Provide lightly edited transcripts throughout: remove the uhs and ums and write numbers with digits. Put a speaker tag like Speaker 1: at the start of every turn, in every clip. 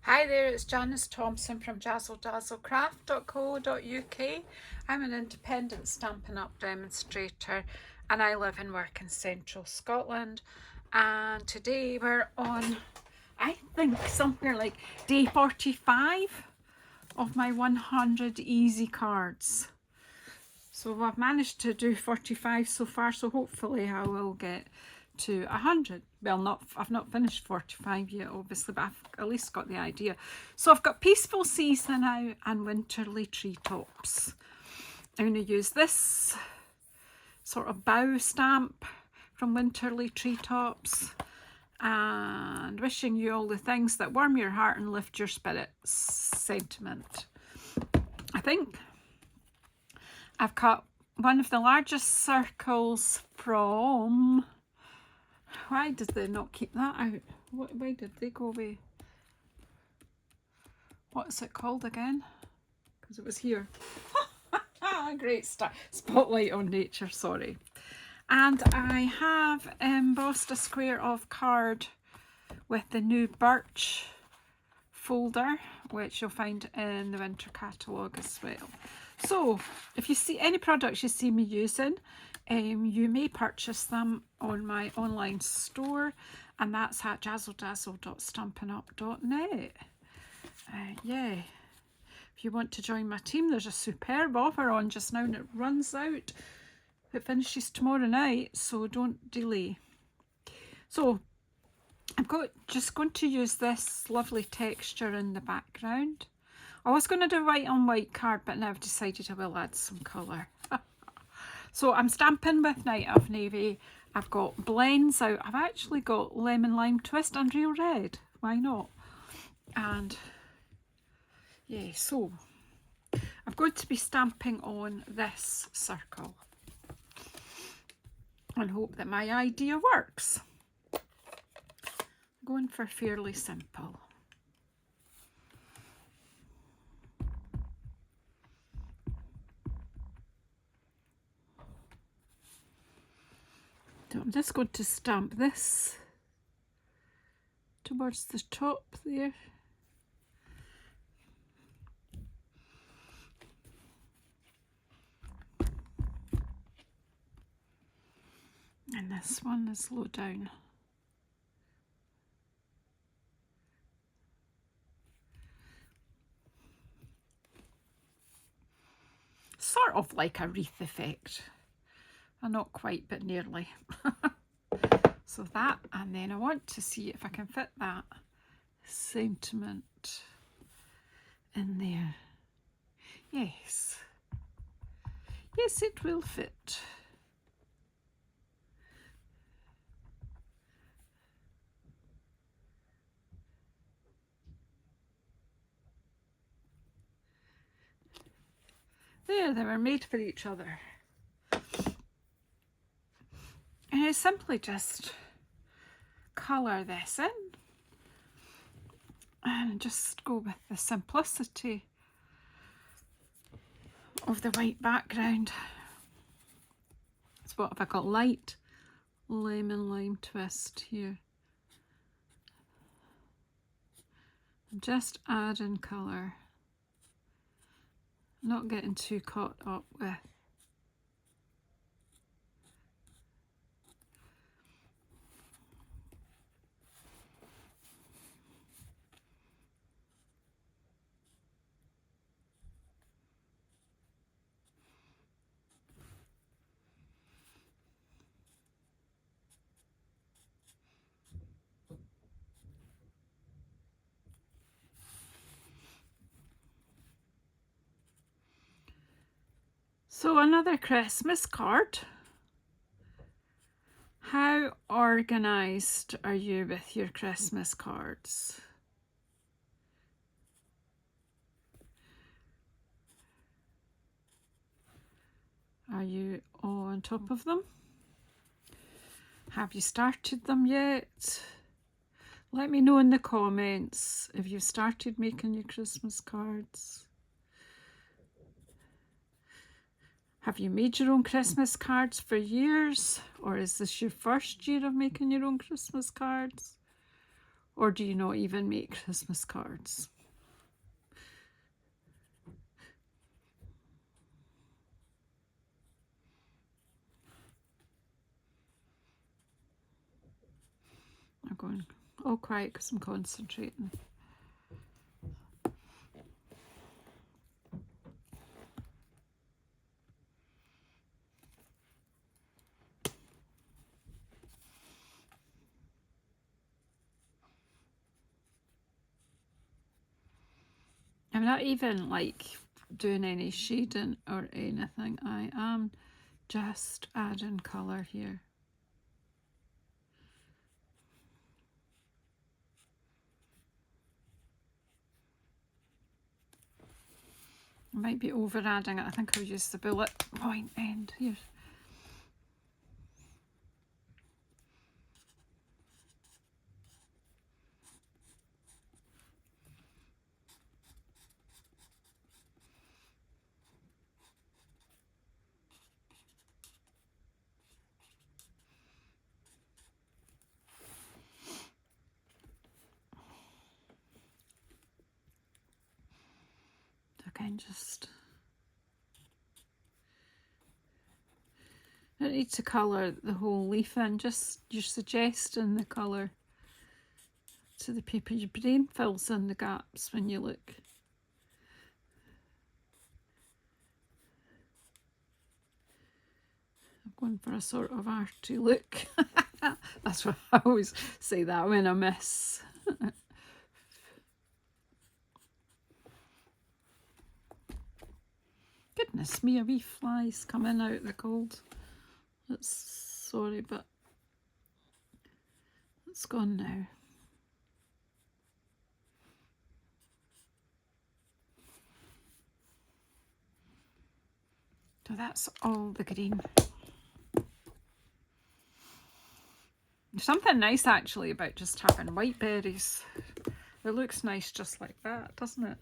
Speaker 1: Hi there, it's Janice Thompson from JazzleDazzleCraft.co.uk. I'm an independent Stampin' Up demonstrator and I live and work in central Scotland. And today we're on, I think, somewhere like day 45 of my 100 easy cards. So I've managed to do 45 so far, so hopefully I will get to 100. Well, I've not finished 45 yet, obviously, but I've at least got the idea. So I've got Peaceful Season now and Winterly Treetops. I'm going to use this sort of bow stamp from Winterly Treetops and wishing you all the things that warm your heart and lift your spirits sentiment. I think I've cut one of the largest circles from... Why did they not keep that out? Why did they go away? What's it called again? Because it was here. Great start. Spotlight on nature, sorry. And I have embossed a square of card with the new birch folder, which you'll find in the winter catalogue as well. So if you see any products you see me using, you may purchase them on my online store, and that's at jazzledazzle.stampinup.net. Yeah, if you want to join my team, there's a superb offer on just now and it runs out. It finishes tomorrow night, so don't delay. So I'm just going to use this lovely texture in the background. I was going to do white on white card, but now I've decided I will add some colour. So I'm stamping with Night of Navy. I've got blends out. I've actually got Lemon Lime Twist and Real Red. Why not? And yeah, so I'm going to be stamping on this circle and hope that my idea works. I'm going for fairly simple. So I'm just going to stamp this towards the top there. And this one is low down. Sort of like a wreath effect. Not quite, but nearly. So that, and then I want to see if I can fit that sentiment in there. Yes. Yes, it will fit. There, they were made for each other. And I simply just colour this in and just go with the simplicity of the white background. So what have I got? Light Lemon Lime Twist here. I'm just adding colour, not getting too caught up with So another Christmas card. How organised are you with your Christmas cards? Are you on top of them? Have you started them yet? Let me know in the comments if you've started making your Christmas cards. Have you made your own Christmas cards for years? Or is this your first year of making your own Christmas cards? Or do you not even make Christmas cards? I'm going all quiet because I'm concentrating. I'm not even like doing any shading or anything. I am just adding colour here. I might be over adding it. I think I'll use the bullet point end here. Again, just I don't need to colour the whole leaf in, just you're suggesting the colour to the paper. Your brain fills in the gaps when you look. I'm going for a sort of arty look. That's what I always say that when I miss. Goodness me, a wee fly's coming out the cold. It's sorry, but it's gone now. So that's all the green. There's something nice actually about just having white berries. It looks nice just like that, doesn't it?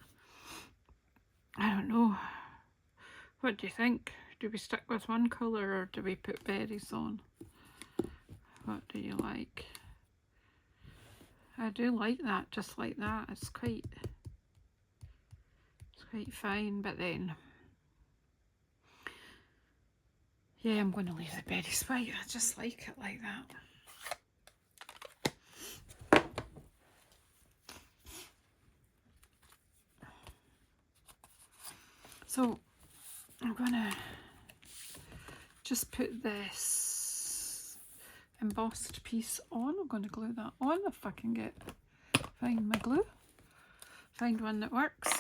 Speaker 1: I don't know. What do you think? Do we stick with one colour or do we put berries on? What do you like? I do like that, just like that. It's quite fine, but then yeah, I'm going to leave the berries white. I just like it like that. So I'm going to just put this embossed piece on. I'm going to glue that on if I can find my glue. Find one that works.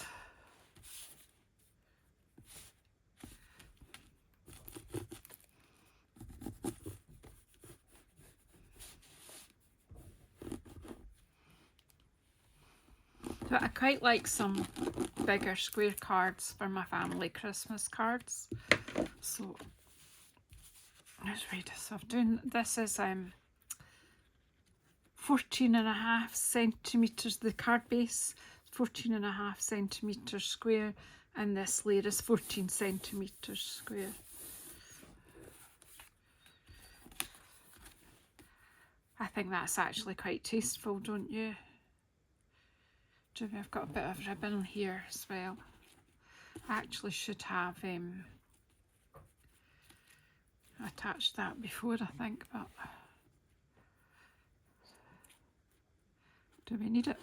Speaker 1: So I quite like some bigger square cards for my family Christmas cards. So let's read this. So I'm doing this is 14.5 centimetres, the card base 14.5 centimetres square, and this layer is 14 centimetres square. I think that's actually quite tasteful, don't you? I've got a bit of ribbon here as well. I actually should have attached that before, I think, but do we need it?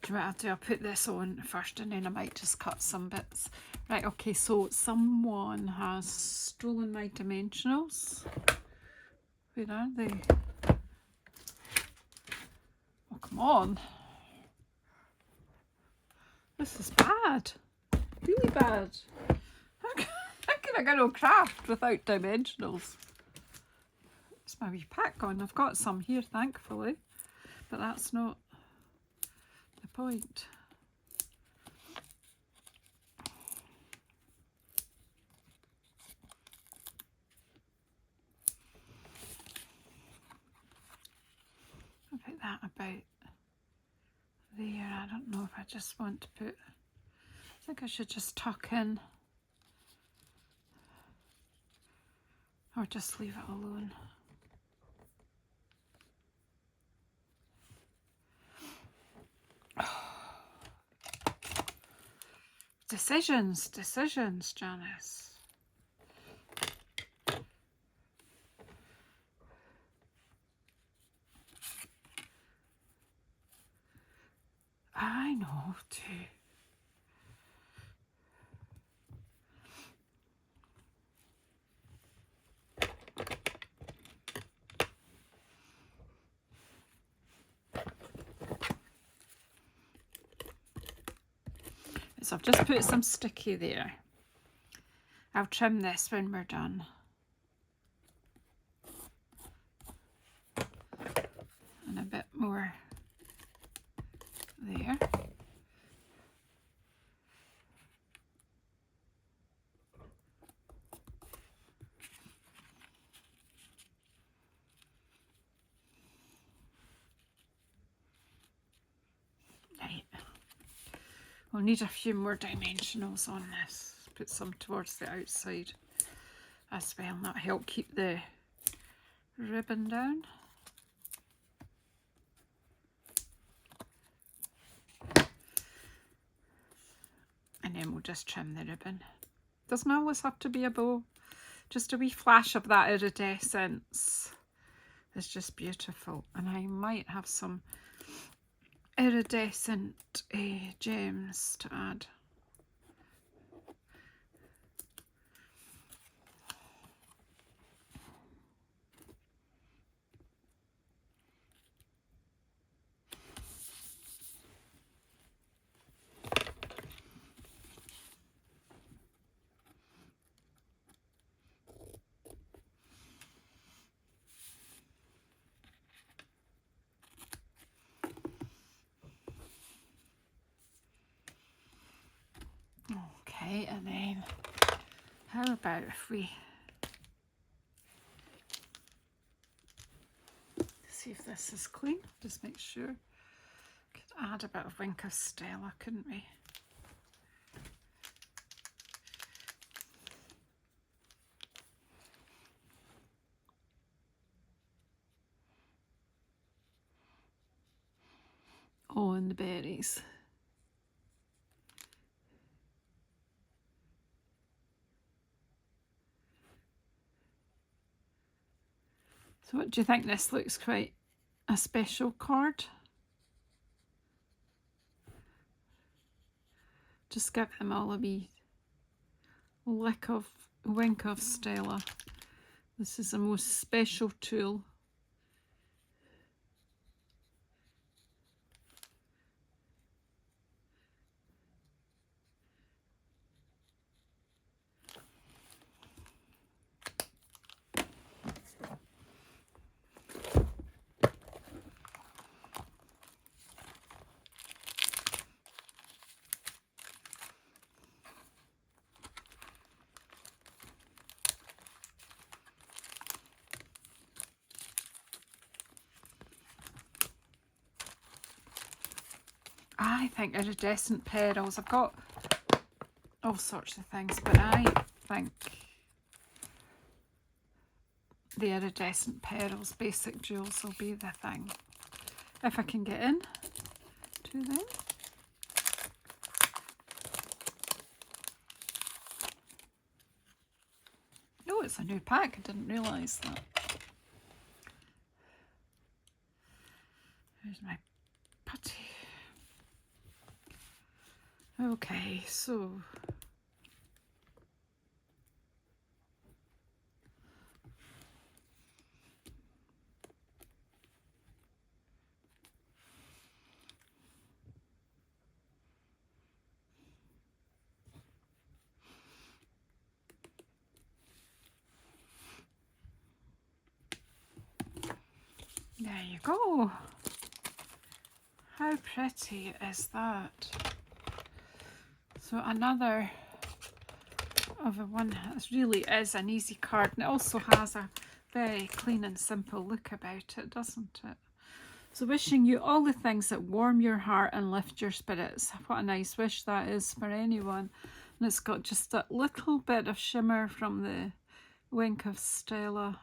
Speaker 1: Do you know what I'll do? I'll put this on first and then I might just cut some bits. Right, okay, so someone has stolen my dimensionals. Where are they? Oh, come on. This is bad. Really bad. How can I get on craft without dimensionals? It's my wee pack on. I've got some here, thankfully. But that's not the point. I'll put that about there. I don't know if I just want to put, I think I should just tuck in or just leave it alone. Decisions, Janice. I know too. So I've just put some sticky there. I'll trim this when we're done. And a bit more there. Right. We'll need a few more dimensionals on this. Put some towards the outside as well, and that'll help keep the ribbon down. And then we'll just trim the ribbon. Doesn't always have to be a bow. Just a wee flash of that iridescence is just beautiful. And I might have some iridescent gems to add. Okay, and then how about if we see if this is clean? Just make sure. Could add a bit of Wink of Stella, couldn't we? Oh, and the berries. So what do you think? This looks quite a special card. Just give them all a wee Wink of Stella. This is the most special tool. I think iridescent petals. I've got all sorts of things, but I think the iridescent petals, basic jewels, will be the thing. If I can get in to them. Oh, it's a new pack. I didn't realise that. There's my putty. Okay, so there you go. How pretty is that? So another of a one that really is an easy card, and it also has a very clean and simple look about it, doesn't it? So wishing you all the things that warm your heart and lift your spirits. What a nice wish that is for anyone. And it's got just that little bit of shimmer from the wink of Stella.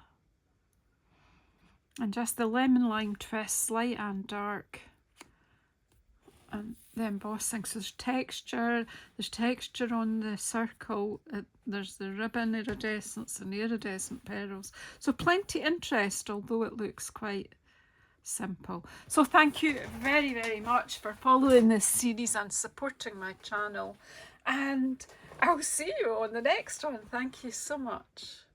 Speaker 1: And just the lemon lime twists, light and dark. And the embossing, so there's texture on the circle, there's the ribbon iridescence and the iridescent petals, so plenty interest, although it looks quite simple. So thank you very, very much for following this series and supporting my channel, and I'll see you on the next one. Thank you so much.